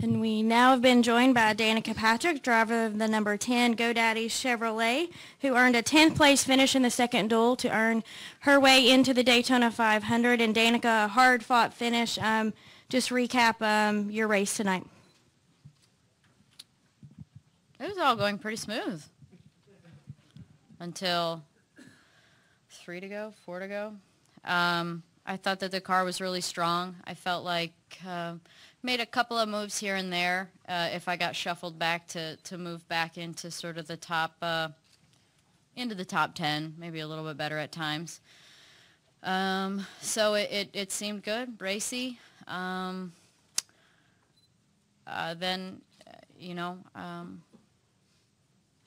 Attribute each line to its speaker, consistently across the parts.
Speaker 1: And we now have been joined by Danica Patrick, driver of the number 10 GoDaddy Chevrolet, who earned a 10th place finish in the second duel to earn her way into the Daytona 500. And Danica, a hard-fought finish. Just recap your race tonight.
Speaker 2: It was all going pretty smooth until 4 to go. I thought that the car was really strong. I felt like made a couple of moves here and there if I got shuffled back to move back into sort of the top, into the top 10, maybe a little bit better at times. So it seemed good, racy. Then,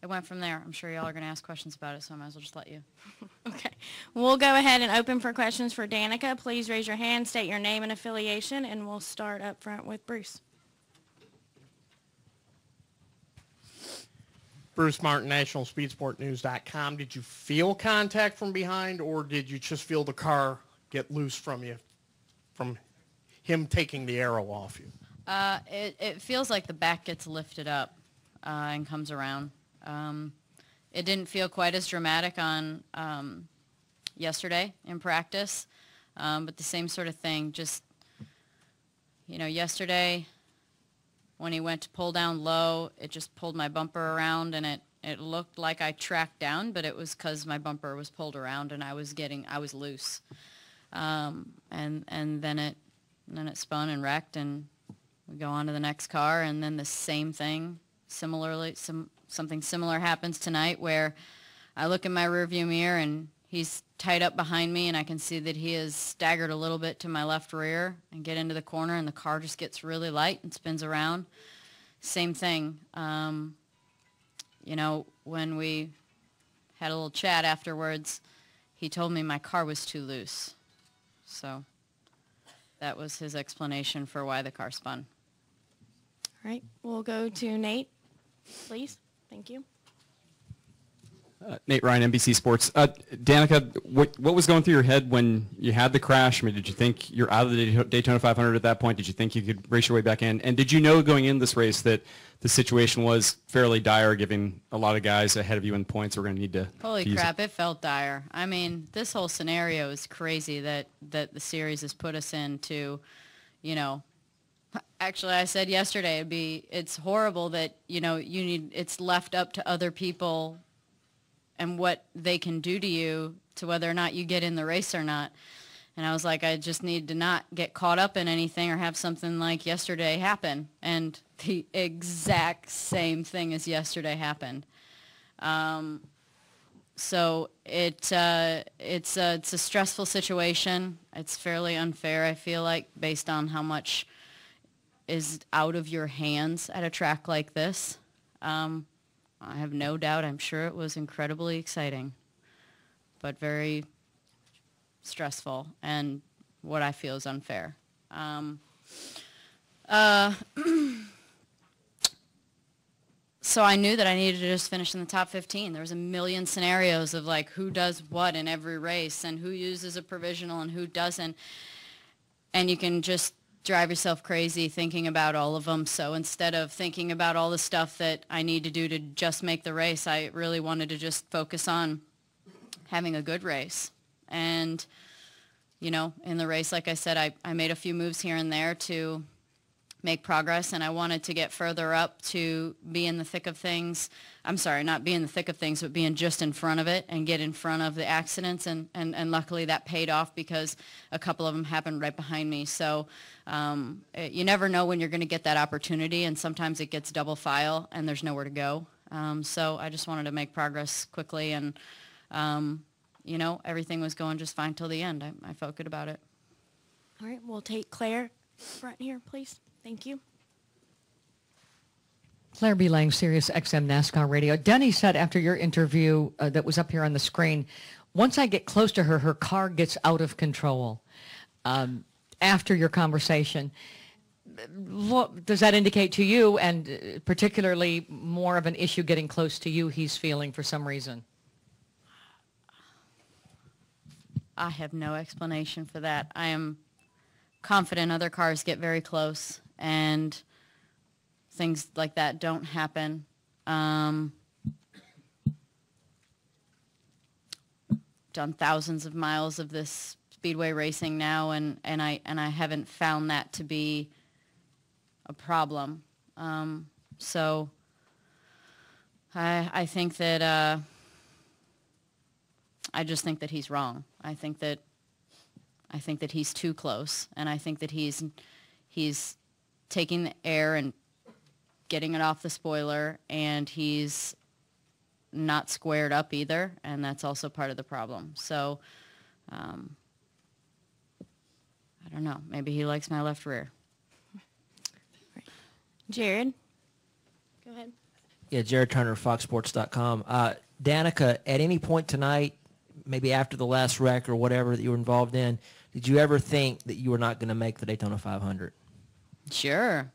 Speaker 2: it went from there. I'm sure y'all are going to ask questions about it, so I might as well just let you.
Speaker 1: Okay. We'll go ahead and open for questions for Danica. Please raise your hand, state your name and affiliation, and we'll start up front with Bruce.
Speaker 3: Bruce Martin, NationalSpeedsportNews.com. Did you feel contact from behind, or did you just feel the car get loose from you, from him taking the arrow off you?
Speaker 2: It feels like the back gets lifted up and comes around. It didn't feel quite as dramatic on yesterday in practice, but the same sort of thing. Just, yesterday when he went to pull down low, it just pulled my bumper around, and it looked like I tracked down, but it was because my bumper was pulled around and I was loose. And then it spun and wrecked, and we go on to the next car, and then the same thing. Similarly, something similar happens tonight where I look in my rearview mirror and he's tied up behind me, and I can see that he is staggered a little bit to my left rear and get into the corner, and the car just gets really light and spins around. Same thing. When we had a little chat afterwards, he told me my car was too loose. So that was his explanation for why the car spun.
Speaker 1: All right. We'll go to Nate, please. Thank you.
Speaker 4: Nate Ryan, NBC Sports. Danica, what was going through your head when you had the crash? I mean, did you think you're out of the Daytona 500 at that point? Did you think you could race your way back in? And did you know going into this race that the situation was fairly dire, giving a lot of guys ahead of you in points were going to need to
Speaker 2: Holy crap, it felt dire. I mean, this whole scenario is crazy that the series has put us into, Actually, I said yesterday it's horrible that, it's left up to other people and what they can do to you to whether or not you get in the race or not. And I was like, I just need to not get caught up in anything or have something like yesterday happen. And the exact same thing as yesterday happened. So it's a stressful situation. It's fairly unfair, I feel like, based on how much is out of your hands at a track like this. I have no doubt. I'm sure it was incredibly exciting, but very stressful and what I feel is unfair. So I knew that I needed to just finish in the top 15. There was a million scenarios of like who does what in every race and who uses a provisional and who doesn't. And you can just drive yourself crazy thinking about all of them. So instead of thinking about all the stuff that I need to do to just make the race, I really wanted to just focus on having a good race. And, in the race, like I said, I made a few moves here and there to make progress, and I wanted to get further up to be in the thick of things. I'm sorry, not be in the thick of things, but being just in front of it and get in front of the accidents, and luckily that paid off because a couple of them happened right behind me. So you never know when you're going to get that opportunity, and sometimes it gets double file and there's nowhere to go. So I just wanted to make progress quickly, and everything was going just fine till the end. I felt good about it.
Speaker 1: All right, we'll take Claire front here, please. Thank you.
Speaker 5: Claire B. Lang, Sirius XM NASCAR Radio. Denny said after your interview that was up here on the screen, once I get close to her, her car gets out of control. After your conversation, what does that indicate to you, and particularly more of an issue getting close to you he's feeling for some reason?
Speaker 2: I have no explanation for that. I am confident other cars get very close, and things like that don't happen. Done thousands of miles of this speedway racing now, and I haven't found that to be a problem. So I think that I just think that he's wrong. I think that he's too close, and I think that he's taking the air and getting it off the spoiler, and he's not squared up either, and that's also part of the problem. So I don't know. Maybe he likes my left rear.
Speaker 1: Jared, go ahead.
Speaker 6: Yeah, Jared Turner, FoxSports.com. Danica, at any point tonight, maybe after the last wreck or whatever that you were involved in, did you ever think that you were not going to make the Daytona 500?
Speaker 2: Sure.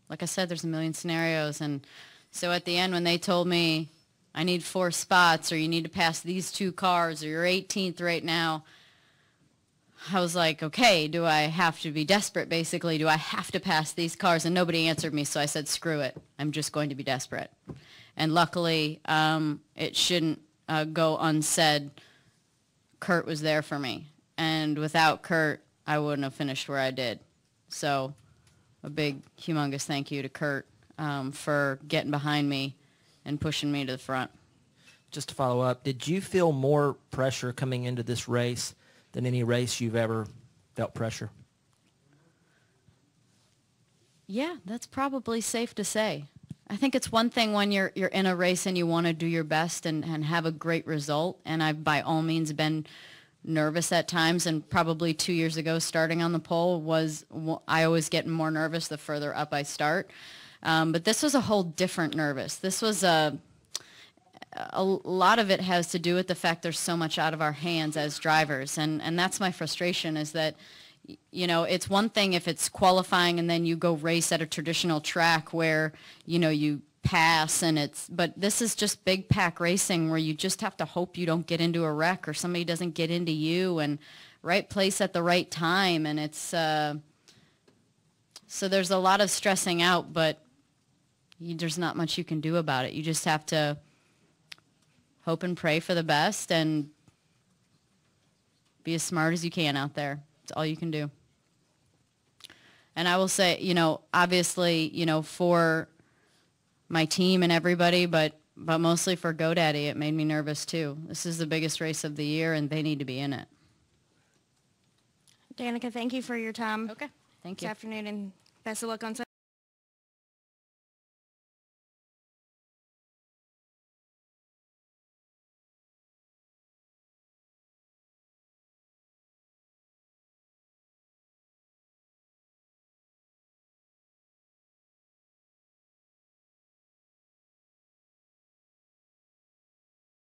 Speaker 2: Like I said, there's a million scenarios, and so at the end when they told me I need 4 spots or you need to pass these 2 cars or you're 18th right now, I was like, okay, do I have to be desperate, basically? Do I have to pass these cars? And nobody answered me, so I said, screw it. I'm just going to be desperate. And luckily, it shouldn't go unsaid. Kurt was there for me. And without Kurt, I wouldn't have finished where I did. So a big, humongous thank you to Kurt for getting behind me and pushing me to the front.
Speaker 6: Just to follow up, did you feel more pressure coming into this race than any race you've ever felt pressure?
Speaker 2: Yeah, that's probably safe to say. I think it's one thing when you're in a race and you want to do your best and have a great result, and I've by all means been nervous at times, and probably 2 years ago starting on the pole I always get more nervous the further up I start. But this was a whole different nervous. This was a lot of it has to do with the fact there's so much out of our hands as drivers, and that's my frustration, is that, you know, it's one thing if it's qualifying and then you go race at a traditional track where, you know, you pass but this is just big pack racing where you just have to hope you don't get into a wreck or somebody doesn't get into you, and right place at the right time, and it's so there's a lot of stressing out, but there's not much you can do about it. You just have to hope and pray for the best and be as smart as you can out there. It's all you can do. And I will say, you know, obviously, you know, for my team and everybody, but mostly for GoDaddy, it made me nervous too. This is the biggest race of the year, and they need to be in it.
Speaker 1: Danica, thank you for your time
Speaker 2: Okay. Thank
Speaker 1: this
Speaker 2: you.
Speaker 1: afternoon, and best of luck on Sunday.